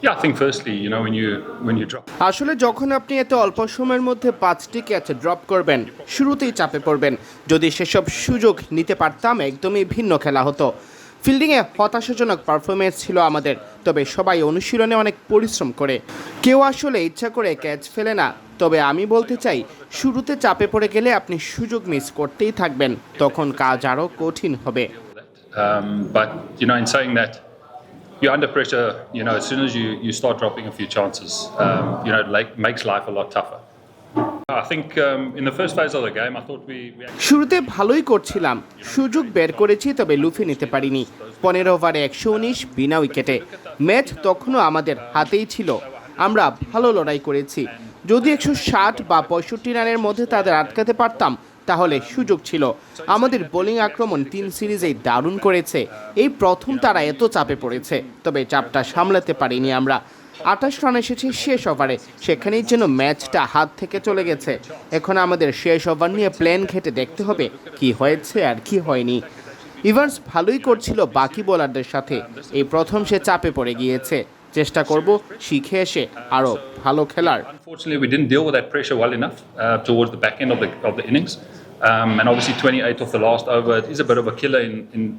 Yeah, I think firstly, when you drop. আসলে যখন আপনি এত অল্প সময়ের মধ্যে 5টি ক্যাচ ড্রপ করবেন, শুরুতেই চাপে পড়বেন। যদি সেসব সুযোগ নিতে পারতাম একদমই ভিন্ন খেলা হতো। ফিল্ডিংয়ে হতাশাজনক পারফরমেন্স ছিল আমাদের, তবে সবাই অনুশীলনে অনেক পরিশ্রম করে। কেউ আসলে ইচ্ছা করে ক্যাচ ফেলে না। তবে আমি বলতে চাই, শুরুতে চাপে পড়ে গেলে আপনি সুযোগ মিস করতেই থাকবেন, তখন কাজ আরও কঠিন হবে। But in saying that, you're under pressure. As soon as you start dropping a few chances, it makes life a lot tougher. I think in the first phase of the game, I thought we শুরুতে ভালোই করছিলাম, সুযোগ বের করেছি, তবে লুফে নিতে পারিনি। 15 ওভারে 119 বিনা উইকেটে। ম্যাচ তখনও আমাদের হাতেই ছিল, আমরা ভালো লড়াই করেছি। যদি 160 বা 65 রানের মধ্যে তাদের আটকাতে পারতাম তাহলে সুযোগ ছিল। আমাদের বোলিং আক্রমণ 3 সিরিজেই দারুণ করেছে। এই প্রথম তারা এত চাপে পড়েছে, তবে চাপটা সামলাতে পারিনি আমরা। 28 রান এসেছে শেষ ওভারে, সেখানেই যেন ম্যাচটা হাত থেকে চলে গেছে। এখন আমাদের শেষ ওভার নিয়ে প্ল্যান ঘেটে দেখতে হবে কি হয়েছে আর কি হয়নি। ইভান্স ভালোই করছিল বাকি বোলারদের সাথে, এই প্রথম সে চাপে পড়ে গিয়েছে। চেষ্টা করব শিখে এসে আরও ভালো খেলার। Unfortunately, we didn't deal with that pressure well enough towards the back end of the innings, and obviously 28 off the last over is a bit of a killer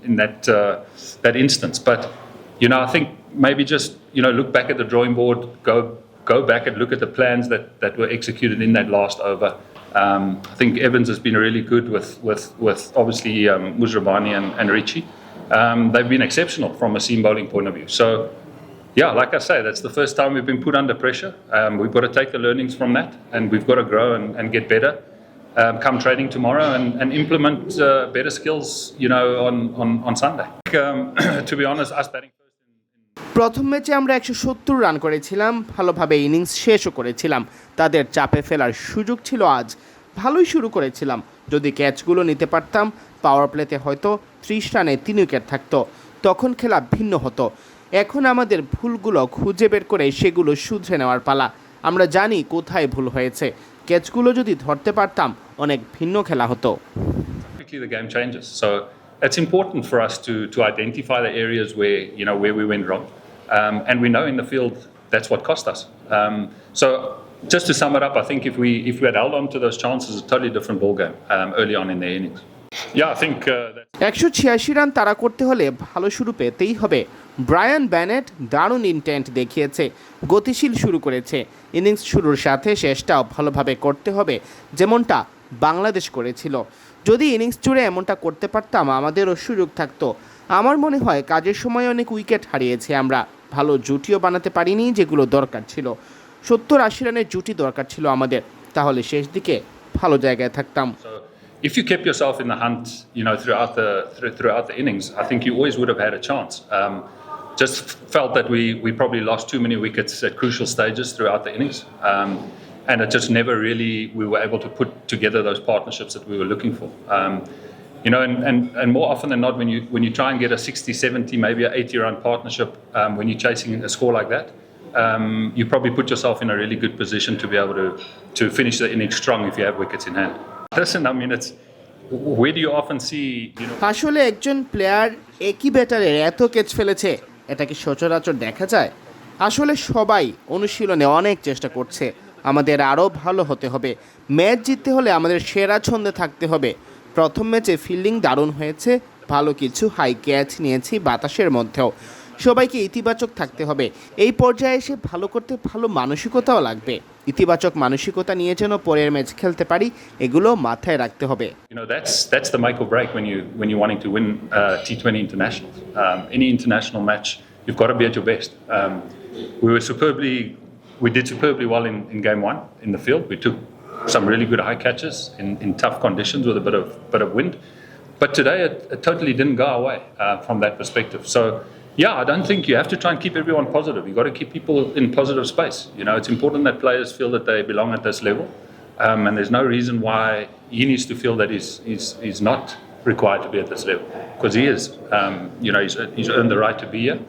in that instance. But I think maybe just look back at the drawing board, go back and look at the plans that were executed in that last over. I think Evans has been really good with obviously Mujrabani and Richie. They've been exceptional from a seam bowling point of view. So. Yeah, like I say, that's the first time we've been put under pressure. We've got to take the learnings from that, and we've got to grow and get better come training tomorrow and implement better skills, on Sunday. To be honest, us batting first. প্রথম ম্যাচে আমরা 170 run করেছিলাম, ভালোভাবে innings শেষও করেছিলাম। তাদের চাপে ফেলার সুযোগ ছিল আজ। ভালোই শুরু করেছিলাম। যদি ক্যাচগুলো নিতে পারতাম, পাওয়ার প্লেতে হয়তো 30 রানে 3 উইকেট থাকতো, তখন খেলা ভিন্ন হতো। এখন আমাদের ভুলগুলো খুঁজে বের করে সেগুলো শুধরে নেওয়ার পালা। আমরা জানি কোথায় ভুল হয়েছে। ক্যাচগুলো যদি ধরতে পারতাম অনেক ভিন্ন খেলা হতো। Quickly the game changes, so it's important for us to identify the areas where we went wrong, and we know in the field that's what cost us. So just to sum it up, I think if we had held on to those chances, it's a totally different ball game early on in the innings. Yeah, I think 186 run তাড়া করতে হলে ভালো শুরু পেতেই হবে। Brian ব্যানেট দারুণ intent দেখিয়েছে, গতিশীল শুরু করেছে। ইনিংস শুরুর সাথে শেষটাও ভালোভাবে করতে হবে, যেমনটা বাংলাদেশ করেছিল। যদি ইনিংস জুড়ে এমনটা করতে পারতাম আমাদেরও সুযোগ থাকতো। আমার মনে হয় কাজের সময় অনেক উইকেট হারিয়েছে আমরা, ভালো জুটিও বানাতে পারিনি যেগুলো দরকার ছিল। 70-80 রানের জুটি দরকার ছিল আমাদের, তাহলে শেষ দিকে ভালো জায়গায় থাকতাম। If you kept yourself in the hunt, throughout the innings, I think you always would have had a chance. Just felt that we probably lost too many wickets at crucial stages throughout the innings, and it just never really we were able to put together those partnerships that we were looking for. And more often than not, when you try and get a 60, 70, maybe an 80-run partnership, when you're chasing a score like that, you probably put yourself in a really good position to be able to finish the innings strong if you have wickets in hand. Listen, I mean, it's where do you often see, আসলে একজন player একই ব্যাটারে এত catch ফেলেছে, এটা কি সচরাচর দেখা যায়? আসলে সবাই অনুশীলনে অনেক চেষ্টা করছে। আমাদের আরও ভালো হতে হবে। ম্যাচ জিততে হলে আমাদের সেরা ছন্দে থাকতে হবে। প্রথম ম্যাচে ফিল্ডিং দারুণ হয়েছে, ভালো কিছু হাই ক্যাচ নিয়েছি বাতাসের মধ্যেও। সবাইকে ইতিবাচক থাকতে হবে। এই পর্যায়ে এসে ভালো করতে ভালো মানসিকতাও লাগবে। ইতিবাচক মানসিকতা নিয়ে যেন পরের ম্যাচ খেলতে পারি, এগুলো মাথায় রাখতে হবে। that's the make or break when you're wanting to win T20 internationals. Any international match, you've got to be at your best. We did superbly well in game 1 in the field. We took some really good high catches in tough conditions with a bit of wind, but today it totally didn't go our way from that perspective. So yeah, I don't think you have to try and keep everyone positive. You've got to keep people in positive space. It's important that players feel that they belong at this level, and there's no reason why he needs to feel that he's not required to be at this level, because he is. He's earned the right to be here,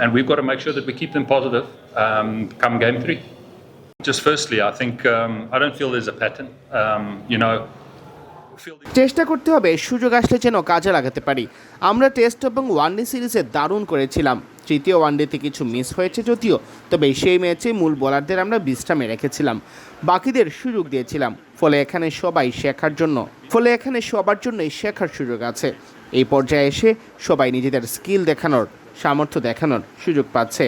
and we've got to make sure that we keep them positive come game 3. Just firstly, I think I don't feel there's a pattern. চেষ্টা করতে হবে সুযোগ আসলে যেন কাজে লাগাতে পারি। আমরা টেস্ট এবং ওয়ানডে সিরিজে দারুণ করেছিলাম। তৃতীয় ওয়ানডেতে কিছু মিস হয়েছে যদিও, তবে সেই ম্যাচে মূল বোলারদের আমরা বিশ্রামে রেখেছিলাম, বাকিদের সুযোগ দিয়েছিলাম। ফলে এখানে সবার জন্যই শেখার সুযোগ আছে। এই পর্যায়ে এসে সবাই নিজেদের স্কিল দেখানোর, সামর্থ্য দেখানোর সুযোগ পাচ্ছে।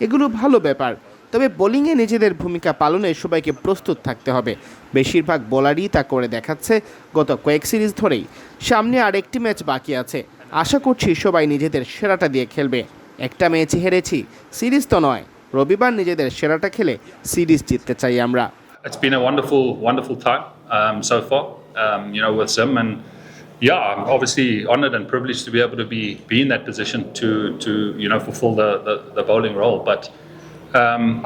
এগুলো ভালো ব্যাপার। তবে বোলিংয়ে নিজেদের ভূমিকা পালনে সবাইকে প্রস্তুত থাকতে হবে। বেশিরভাগ বোলারই তা করে দেখাচ্ছে গত কয়েক সিরিজ ধরেই। সামনে আরেকটি ম্যাচ বাকি আছে। আশা করছি সবাই নিজেদের সেরাটা দিয়ে খেলবে। একটা ম্যাচই হেরেছি, সিরিজ তো নয়। রবিবার নিজেদের সেরাটা খেলে সিরিজ জিততে চাই আমরা। It's been a wonderful time so far, with ZIM, and yeah, I'm obviously honoured and privileged to be able to be in that position to fulfil the bowling role. But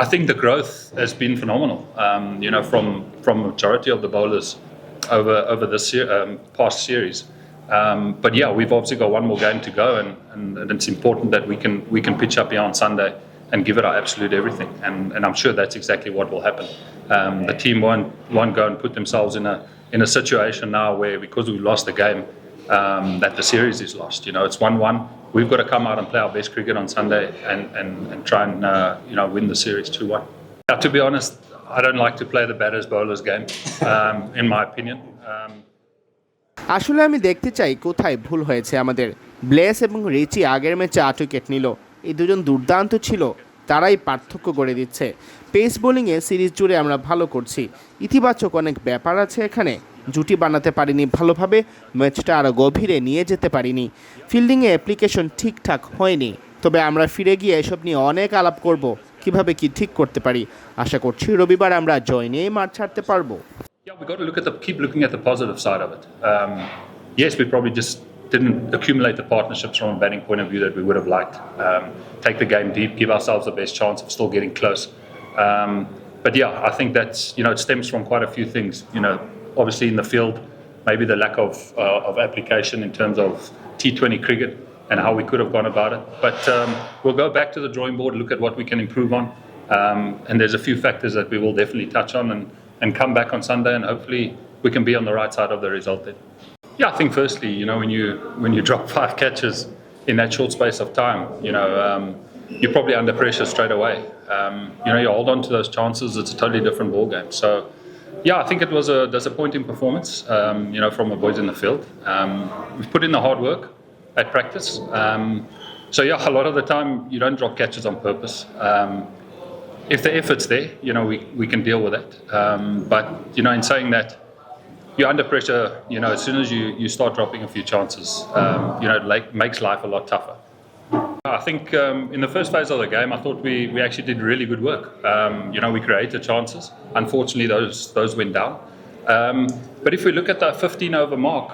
I think the growth has been phenomenal. From majority of the bowlers over this past series. But yeah, we've obviously got one more game to go, and it's important that we can pitch up here on Sunday and give it our absolute everything. And I'm sure that's exactly what will happen. The team won't go and put themselves in a situation now where, because we lost the game, that the series is lost. It's 1-1. We've got to come out and play our best cricket on Sunday and try and win the series 2-1. To be honest, I don't like to play the batters bowlers game, in my opinion. আসলে আমি দেখতে চাই কোথায় ভুল হয়েছে আমাদের। Bless এবং রিচি আগের ম্যাচে 8 উইকেট নিল। এই দুজন দুর্দান্ত ছিল, তারাই পার্থক্য গড়ে দিচ্ছে। পেস বোলিংয়ে সিরিজ জুড়ে আমরা ভালো করছি। ইতিবাচক অনেক ব্যাপার আছে এখানে। জুটি বানাতে পারিনি ভালোভাবে, ম্যাচটা আরও গভীরে নিয়ে যেতে পারিনি। ফিল্ডিংয়ে অ্যাপ্লিকেশন ঠিকঠাক হয়নি। তবে আমরা ফিরে গিয়ে এসব নিয়ে অনেক আলাপ করব, কিভাবে কি ঠিক করতে পারি। আশা করছি রবিবার আমরা জয় নিয়েই মাঠ ছাড়তে পারবো। Yeah, we've got to keep looking at the positive side of it. Yes, we probably just didn't accumulate the partnerships from a batting point of view that we would have liked. Take the game deep, give ourselves the best chance of still getting close. But yeah, I think that's, it stems from quite a few things. Obviously in the field, maybe the lack of application in terms of T20 cricket and how we could have gone about it. But we'll go back to the drawing board, look at what we can improve on. And there's a few factors that we will definitely touch on and come back on Sunday, and hopefully we can be on the right side of the result then. Yeah, I think firstly, when you drop 5 catches in that short space of time, you're probably under pressure straight away. You hold on to those chances, it's a totally different ball game. So yeah, I think it was a disappointing performance, from the boys in the field. We've put in the hard work at practice. So yeah, a lot of the time you don't drop catches on purpose. If the effort's there, we can deal with it. But in saying that, you're under pressure. As soon as you start dropping a few chances, it makes life a lot tougher. I think in the first phase of the game, I thought we actually did really good work. We created chances. Unfortunately, those went down. But if we look at the 15 over mark,